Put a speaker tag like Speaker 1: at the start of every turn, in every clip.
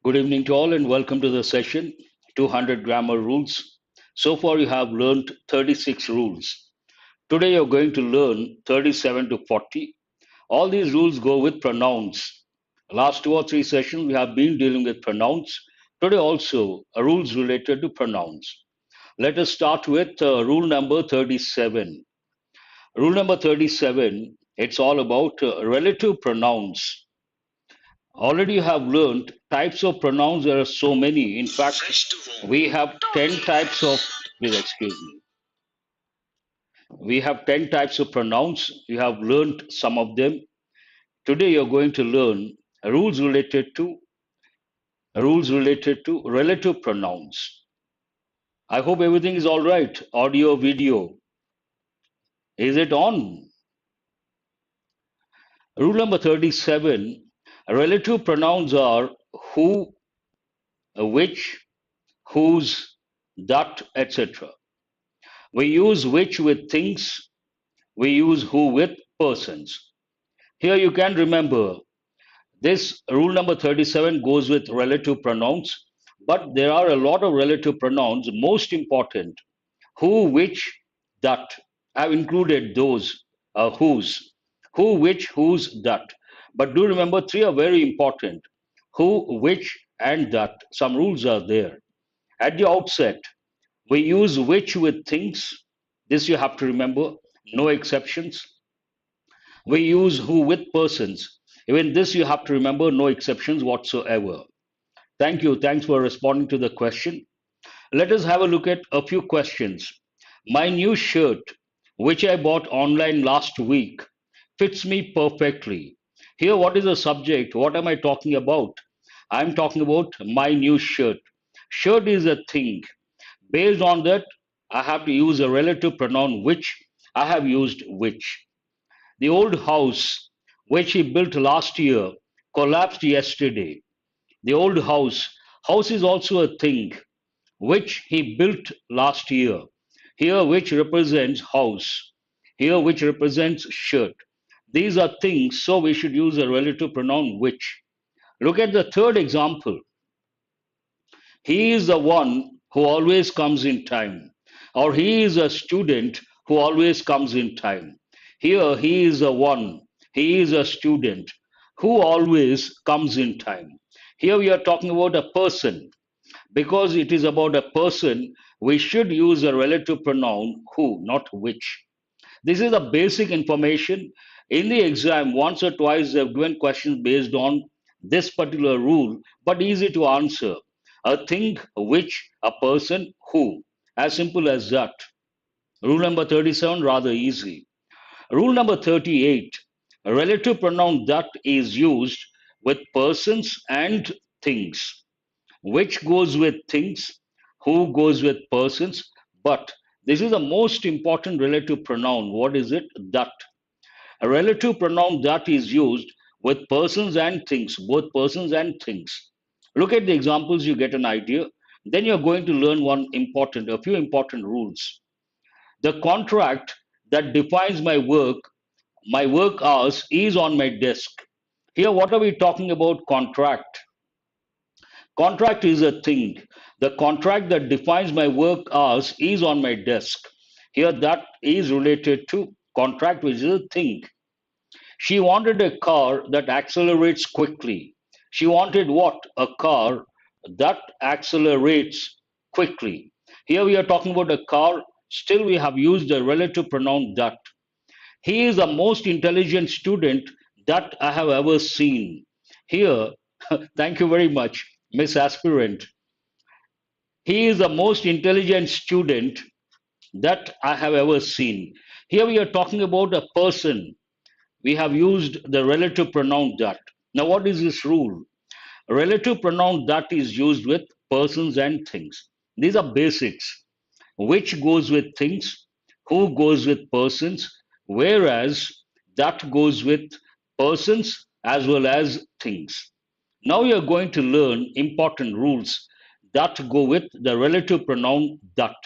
Speaker 1: Good evening to all and welcome to the session 200 grammar rules. So far you have learned 36 rules. Today you're going to learn 37 to 40. All these rules go with pronouns. Last two or three sessions we have been dealing with pronouns. Today also rules related to pronouns. Let us start with rule number 37. Rule number 37, it's all about relative pronouns. Already you have learned types of pronouns. There are so many. In fact, we have 10 types of, please excuse me. We have 10 types of pronouns. You have learned some of them. Today you're going to learn rules related to relative pronouns. I hope everything is all right. Audio, video. Is it on? Rule number 37. Relative pronouns are who, which, whose, that, etc. We use which with things, we use who with persons. Here you can remember this rule number 37 goes with relative pronouns, but there are a lot of relative pronouns. Most important, who, which, that. I've included those whose, who, which, whose, that. But do remember three are very important: who, which, and that. Some rules are there. At the outset, we use which with things. This you have to remember, no exceptions. We use who with persons. Even this you have to remember, no exceptions whatsoever. Thank you. Thanks for responding to the question. Let us have a look at a few questions. My new shirt, which I bought online last week, fits me perfectly. Here, what is the subject? What am I talking about? I'm talking about my new shirt. Shirt is a thing. Based on that, I have to use a relative pronoun which. I have used which. The old house which he built last year collapsed yesterday. The old house is also a thing which he built last year. Here, which represents house. Here, which represents shirt. These are things, so we should use a relative pronoun which. Look at the third example. He is the one who always comes in time, or he is a student who always comes in time. Here, he is the one, he is a student who always comes in time. Here, we are talking about a person. Because it is about a person, we should use a relative pronoun who, not which. This is the basic information. In the exam, once or twice, they've given questions based on this particular rule, but easy to answer. A thing, which, a person, who. As simple as that. Rule number 37, rather easy. Rule number 38, a relative pronoun that is used with persons and things. Which goes with things, who goes with persons, but this is the most important relative pronoun. What is it? That. A relative pronoun that is used with persons and things, both persons and things. Look at the examples, you get an idea. Then you're going to learn a few important rules. The contract that defines my work hours is on my desk. Here, what are we talking about? Contract. Contract is a thing. The contract that defines my work hours is on my desk. Here, that is related to contract, which is a thing. She wanted a car that accelerates quickly. She wanted what? A car that accelerates quickly. Here we are talking about a car. Still, we have used the relative pronoun that. He is the most intelligent student that I have ever seen. Here, thank you very much, Miss Aspirant. He is the most intelligent student that I have ever seen. Here we are talking about a person. We have used the relative pronoun that. Now, what is this rule? Relative pronoun that is used with persons and things. These are basics. Which goes with things, who goes with persons, whereas that goes with persons as well as things. Now we are going to learn important rules that go with the relative pronoun that.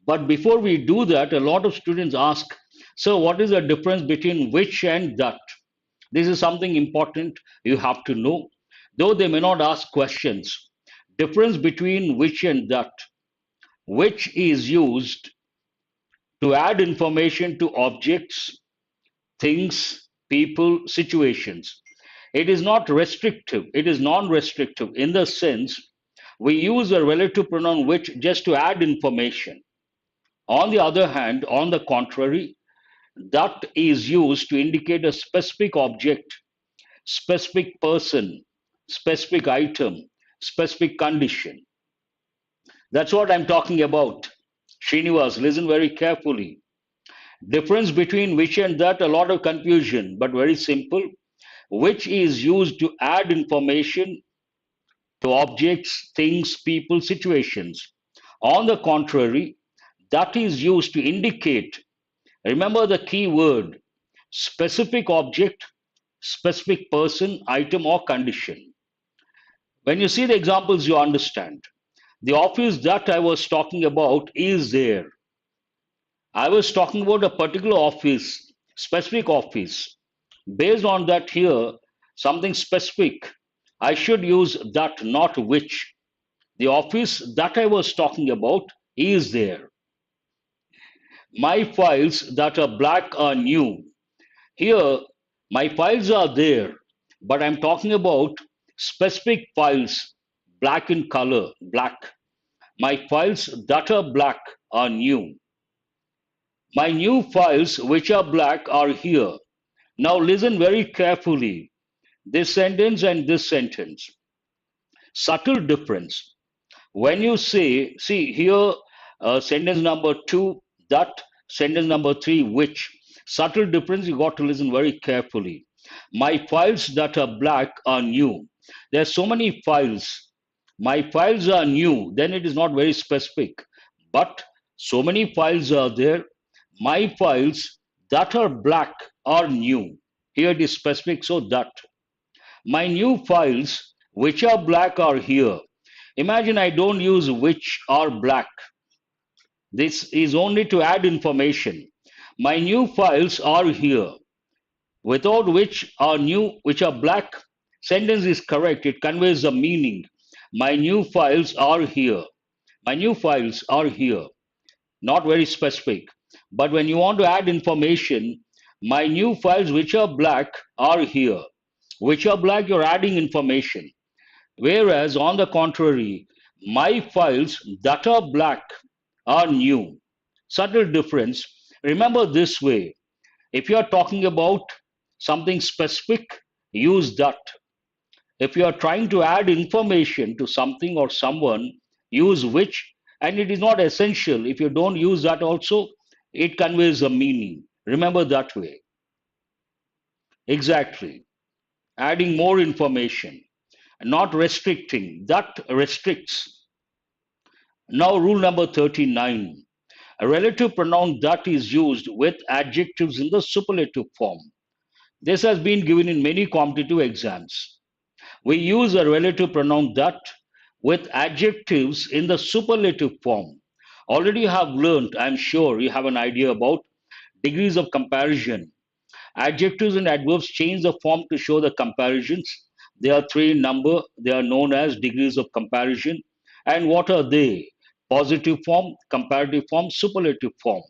Speaker 1: But before we do that, a lot of students ask, so what is the difference between which and that? This is something important you have to know. though they may not ask questions. Difference between which and that. Which is used to add information to objects, things, people, situations. It is not restrictive, it is non restrictive in the sense we use a relative pronoun which just to add information. On the other hand, on the contrary, that is used to indicate a specific object, specific person, specific item, specific condition. That's what I'm talking about. Srinivas, listen very carefully. Difference between which and that, a lot of confusion, but very simple. Which is used to add information to objects, things, people, situations. On the contrary, that is used to indicate, remember the key word, specific object, specific person, item, or condition. When you see the examples, you understand. The office that I was talking about is there. I was talking about a particular office, specific office. Based on that, here, something specific, I should use that, not which. The office that I was talking about is there. My files that are black are new. Here, my files are there, but I'm talking about specific files, black in color, black. My files that are black are new. My new files, which are black, are here. Now listen very carefully. This sentence and this sentence. Subtle difference. When you say, see here, sentence number two, that, sentence number three, which. Subtle difference, you got to listen very carefully. My files that are black are new. There are so many files. My files are new, then it is not very specific. But so many files are there. My files that are black are new. Here it is specific, so that. My new files, which are black, are here. Imagine I don't use which are black. This is only to add information. My new files are here. Without which are new, which are black, sentence is correct. It conveys the meaning. My new files are here. My new files are here. Not very specific. But when you want to add information, my new files which are black are here. Which are black, you're adding information. Whereas on the contrary, my files that are black are new. Subtle difference. Remember this way. If you are talking about something specific, use that. If you are trying to add information to something or someone, use which, and it is not essential. If you don't use that also, it conveys a meaning. Remember that way. Exactly. Adding more information, not restricting. That restricts. Now, rule number 39. A relative pronoun that is used with adjectives in the superlative form. This has been given in many competitive exams. We use a relative pronoun that with adjectives in the superlative form. Already you have learned, I'm sure you have an idea about degrees of comparison. Adjectives and adverbs change the form to show the comparisons. They are three in number. They are known as degrees of comparison. And what are they? Positive form, comparative form, superlative form.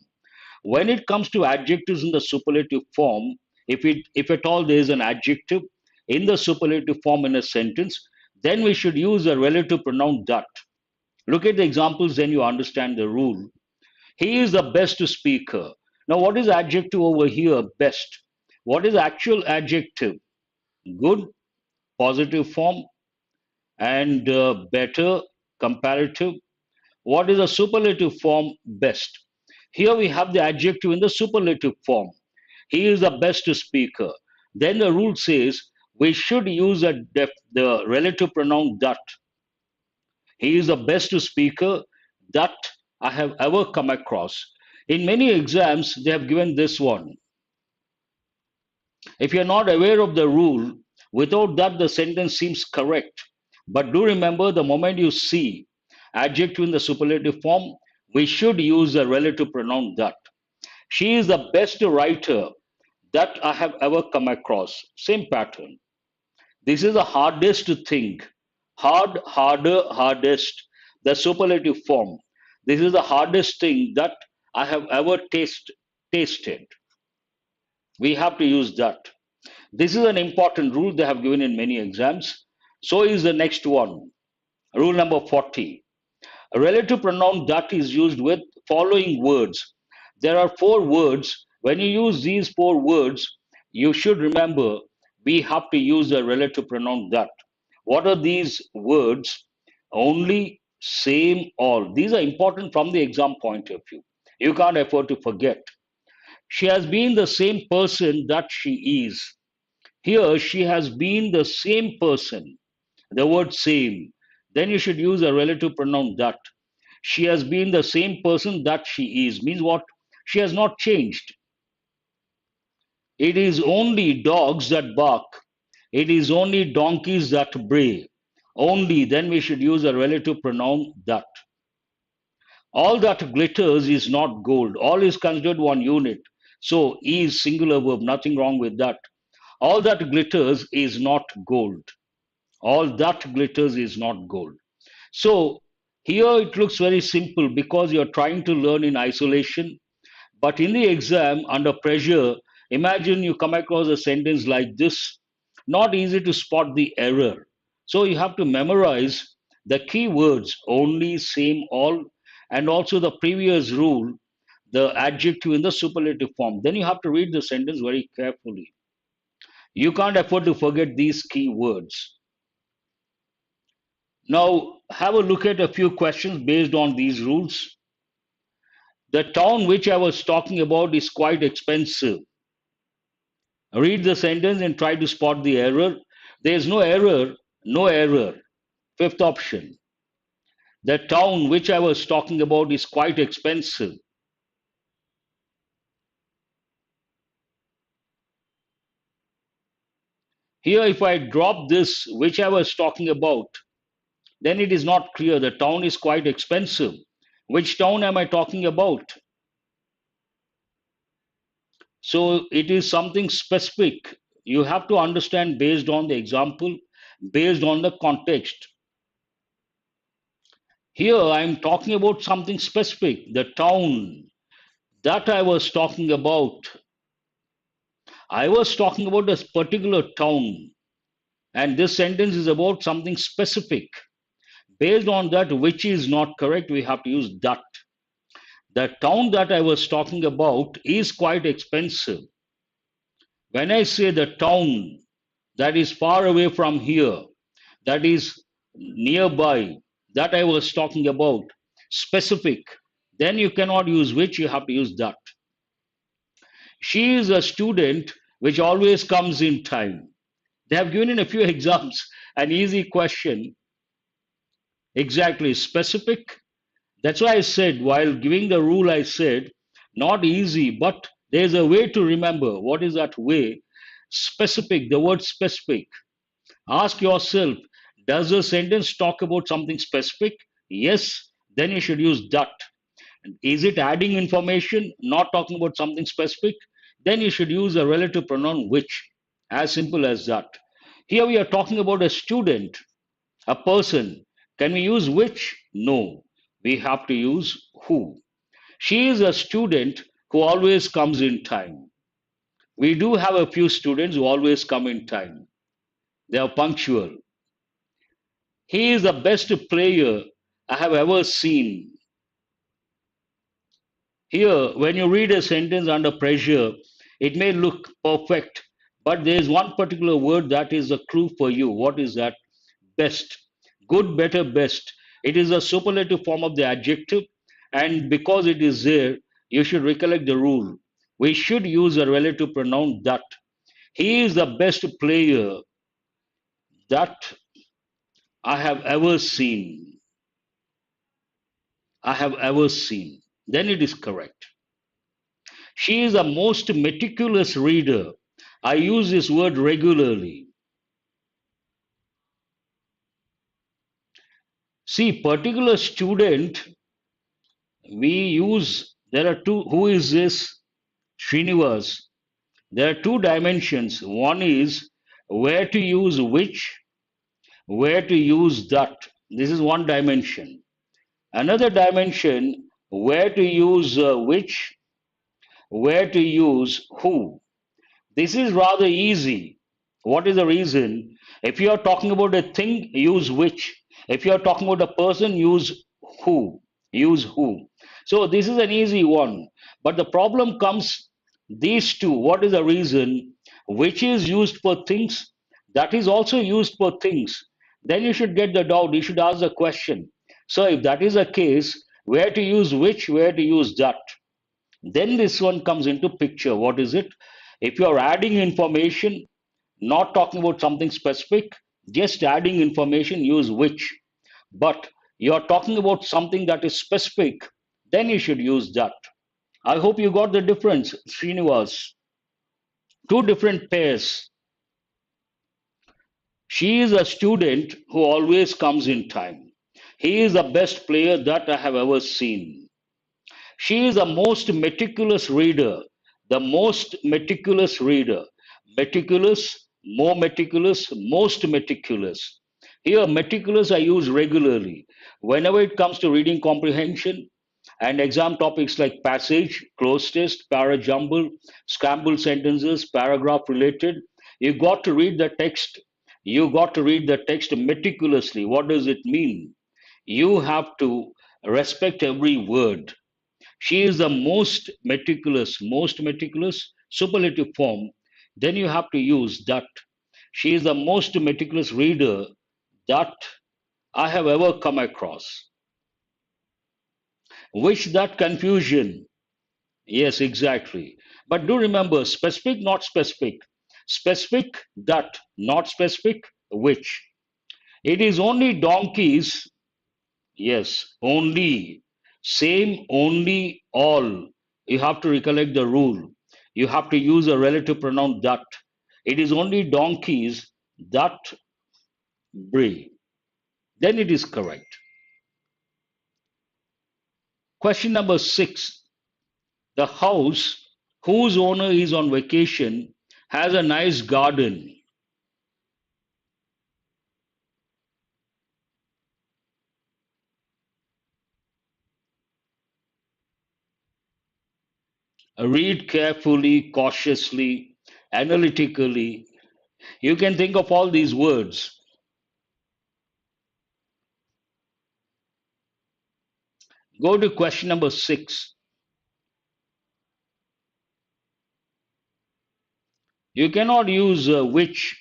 Speaker 1: When it comes to adjectives in the superlative form, if at all there is an adjective in the superlative form in a sentence, then we should use a relative pronoun that. Look at the examples, then you understand the rule. He is the best speaker. Now, what is adjective over here? Best. What is actual adjective? Good, positive form, and better, comparative. What is a superlative form? Best. Here we have the adjective in the superlative form. He is the best speaker. Then the rule says we should use the relative pronoun that. He is the best speaker that I have ever come across. In many exams, they have given this one. If you're not aware of the rule, without that, the sentence seems correct. But do remember, the moment you see adjective in the superlative form, we should use the relative pronoun that. She is the best writer that I have ever come across. Same pattern. This is the hardest thing. Hard, harder, hardest. The superlative form. This is the hardest thing that I have ever tasted. We have to use that. This is an important rule they have given in many exams. So is the next one. Rule number 40. A relative pronoun that is used with following words. There are four words. When you use these four words, you should remember we have to use a relative pronoun that. What are these words? Only, same, all. These are important from the exam point of view. You can't afford to forget. She has been the same person that she is. Here, she has been the same person. The word same. Then you should use a relative pronoun that. She has been the same person that she is. Means what? She has not changed. It is only dogs that bark. It is only donkeys that bray. Only, then we should use a relative pronoun that. All that glitters is not gold. All is considered one unit. So, is singular verb, nothing wrong with that. All that glitters is not gold. All that glitters is not gold. So, here it looks very simple because you're trying to learn in isolation. But in the exam, under pressure, imagine you come across a sentence like this, not easy to spot the error. So you have to memorize the key words only, same, all, and also the previous rule, the adjective in the superlative form. Then you have to read the sentence very carefully. You can't afford to forget these key words. Now, have a look at a few questions based on these rules. The town which I was talking about is quite expensive. Read the sentence and try to spot the error. There is no error, no error. Fifth option. The town which I was talking about is quite expensive. Here, if I drop this which I was talking about, then it is not clear. The town is quite expensive. Which town am I talking about? So it is something specific. You have to understand based on the example, based on the context. Here I am talking about something specific, the town that I was talking about. I was talking about a particular town, and this sentence is about something specific. Based on that, which is not correct, we have to use that. The town that I was talking about is quite expensive. When I say the town that is far away from here, that is nearby, that I was talking about, specific, then you cannot use which, you have to use that. She is a student which always comes in time. They have given in a few exams an easy question, exactly specific. That's why I said, while giving the rule, I said, not easy, but there's a way to remember. What is that way? Specific, the word specific. Ask yourself, does the sentence talk about something specific? Yes, then you should use that. Is it adding information, not talking about something specific? Then you should use a relative pronoun which. As simple as that. Here we are talking about a student, a person. Can we use which? No. We have to use who. She is a student who always comes in time. We do have a few students who always come in time. They are punctual. He is the best player I have ever seen. Here, when you read a sentence under pressure, it may look perfect, but there is one particular word that is a clue for you. What is that? Best. Good, better, best. It is a superlative form of the adjective, and because it is there, you should recollect the rule. We should use a relative pronoun that. He is the best player that I have ever seen. I have ever seen. Then it is correct. She is the most meticulous reader. I use this word regularly. See, particular student, we use, there are two, who is this? Srinivas. There are two dimensions. One is where to use which, where to use that. This is one dimension. Another dimension, where to use which, where to use who. This is rather easy. What is the reason? If you are talking about a thing, use which. If you are talking about a person, use who. Use who. So this is an easy one. But the problem comes these two. What is the reason? Which is used for things, that is also used for things. Then you should get the doubt. You should ask the question. So if that is the case, where to use which, where to use that? Then this one comes into picture. What is it? If you are adding information, not talking about something specific, just adding information, use which. But you are talking about something that is specific, then you should use that. I hope you got the difference, Srinivas. Two different pairs. She is a student who always comes in time. He is the best player that I have ever seen. She is the most meticulous reader, the most meticulous reader. Meticulous, more meticulous, most meticulous. Here, meticulous I use regularly. Whenever it comes to reading comprehension and exam topics like passage, close test, parajumble, scrambled sentences, paragraph related, you got to read the text. You got to read the text meticulously. What does it mean? You have to respect every word. She is the most meticulous superlative form. Then you have to use that. She is the most meticulous reader that I have ever come across. Which that confusion? Yes, exactly. But do remember specific, not specific. Specific, that, not specific, which. It is only donkeys. Yes, only, same, only, all. You have to recollect the rule. You have to use a relative pronoun that. It is only donkeys that bray. Then it is correct. Question number 6. The house whose owner is on vacation has a nice garden. Read carefully, cautiously, analytically. You can think of all these words. Go to question number 6. You cannot use which.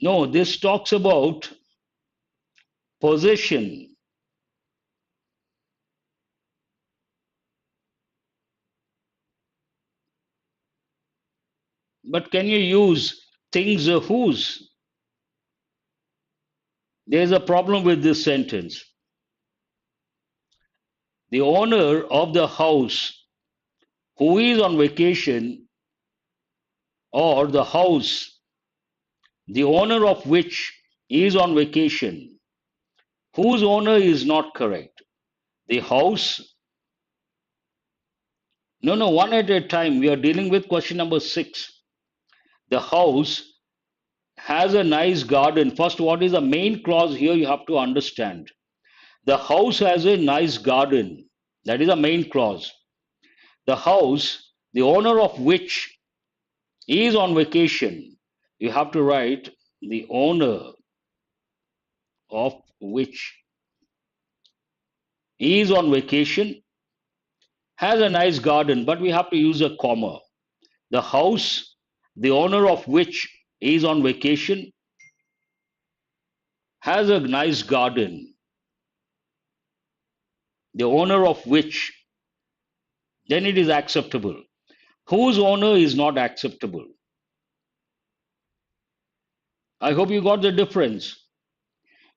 Speaker 1: No, this talks about possession. But can you use things whose? There's a problem with this sentence. The owner of the house who is on vacation, or the house, the owner of which is on vacation. Whose owner is not correct. The house. No, no, one at a time. We are dealing with question number 6. The house has a nice garden. First, what is the main clause here? You have to understand. The house has a nice garden. That is a main clause. The house, the owner of which is on vacation. You have to write the owner of which is on vacation has a nice garden, but we have to use a comma. The house, the owner of which is on vacation has a nice garden. The owner of which, then it is acceptable. Whose owner is not acceptable. I hope you got the difference.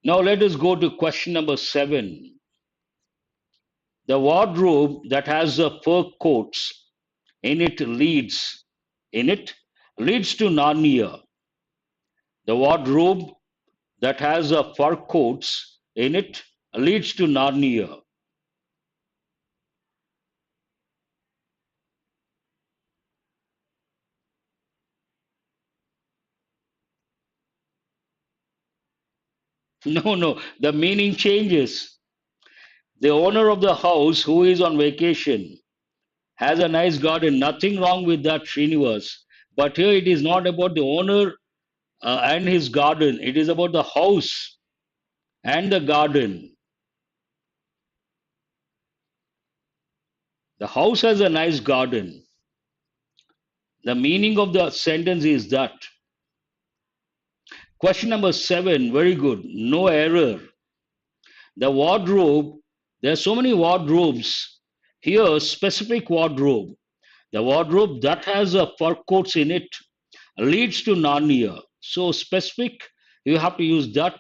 Speaker 1: Now let us go to question number 7. The wardrobe that has the fur coats in it leads to Narnia. The wardrobe that has the fur coats in it leads to Narnia. No, the meaning changes. The owner of the house who is on vacation has a nice garden. Nothing wrong with that, Srinivas. But here it is not about the owner and his garden. It is about the house and the garden. The house has a nice garden. The meaning of the sentence is that. Question number 7, very good. No error. The wardrobe, there are so many wardrobes. Here, specific wardrobe. The wardrobe that has a fur coats in it leads to Narnia. So specific, you have to use that.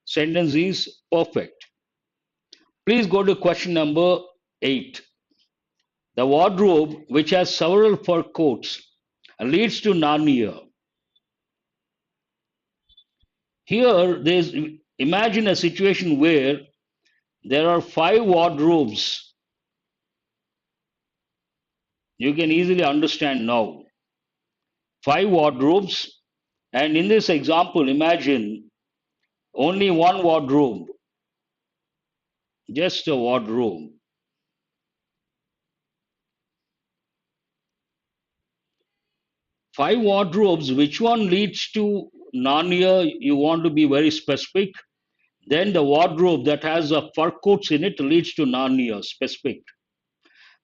Speaker 1: Sentence is perfect. Please go to question number 8. The wardrobe, which has several fur coats, leads to Narnia. Here, imagine a situation where there are 5 wardrobes. You can easily understand now. 5 wardrobes, and in this example, imagine only one wardrobe, just a wardrobe. 5 wardrobes, which one leads to Narnia? You want to be very specific. Then the wardrobe that has a fur coats in it leads to Narnia, specific.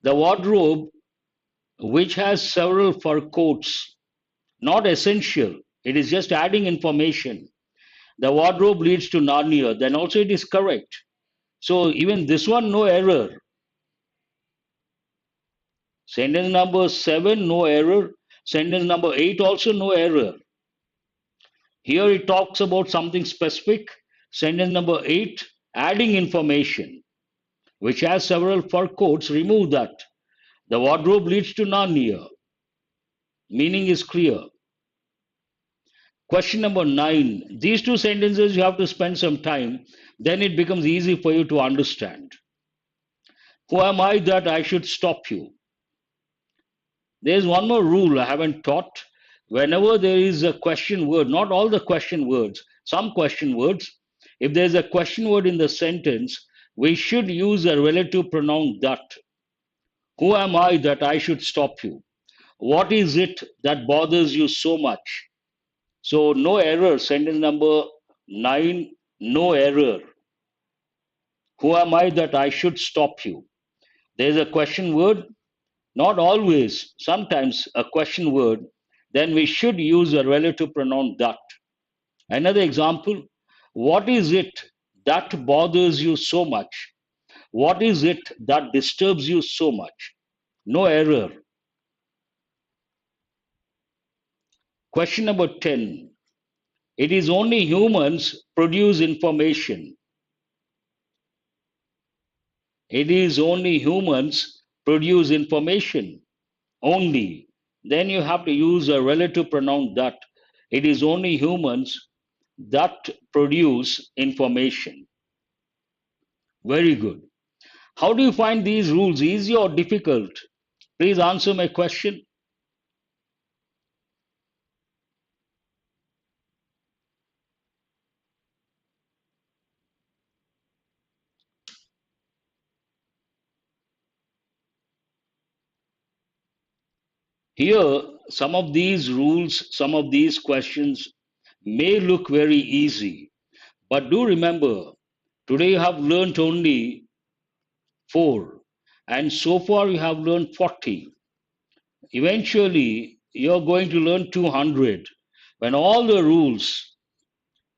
Speaker 1: The wardrobe which has several fur coats, not essential. It is just adding information. The wardrobe leads to Narnia, then also it is correct. So even this one, no error. Sentence number 7, no error. Sentence number 8, also no error. Here it talks about something specific. Sentence number 8, adding information, which has several fur coats, remove that. The wardrobe leads to Narnia. Meaning is clear. Question number 9. These two sentences you have to spend some time, then it becomes easy for you to understand. Who am I that I should stop you? There's one more rule I haven't taught. Whenever there is a question word, not all the question words, some question words, if there's a question word in the sentence, we should use a relative pronoun that. Who am I that I should stop you? What is it that bothers you so much? So, no error. Sentence number 9, no error. Who am I that I should stop you? There's a question word, not always, sometimes a question word, then we should use a relative pronoun that. Another example, what is it that bothers you so much? What is it that disturbs you so much? No error. Question number 10. It is only humans produce information. It is only humans produce information. Only. Then you have to use a relative pronoun that. It is only humans that produce information. Very good. How do you find these rules, easy or difficult? Please answer my question. Here, some of these rules, some of these questions may look very easy, but do remember, today you have learnt only 4, and so far you have learned 40. Eventually, you're going to learn 200. When all the rules,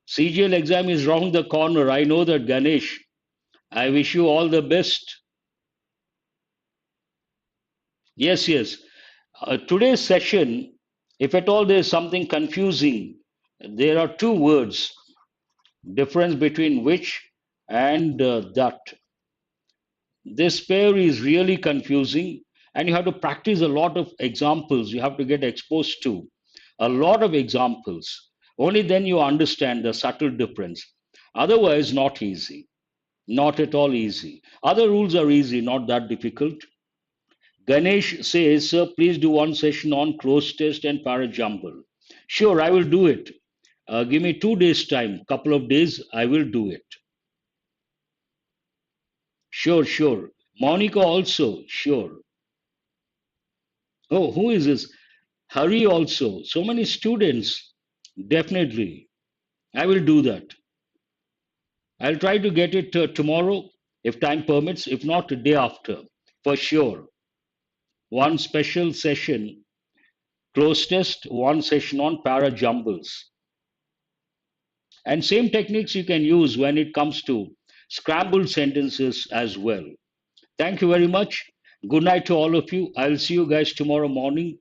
Speaker 1: CGL exam is round the corner. I know that, Ganesh. I wish you all the best. Yes. Today's session, if at all there's something confusing, there are 2 words, difference between which and that. This pair is really confusing, and you have to practice a lot of examples. You have to get exposed to a lot of examples. Only then you understand the subtle difference. Otherwise, not easy. Not at all easy. Other rules are easy, not that difficult. Ganesh says, sir, please do one session on close test and parajumble. Sure, I will do it. Give me 2 days time, couple of days, I will do it. Sure, sure. Monica also, sure. Oh, who is this? Hari also. So many students. Definitely. I will do that. I'll try to get it tomorrow if time permits, if not, the day after, for sure. One special session, close test, one session on para jumbles. And same techniques you can use when it comes to scrambled sentences as well. Thank you very much. Good night to all of you. I'll see you guys tomorrow morning.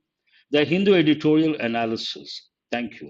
Speaker 1: The Hindu editorial analysis. Thank you.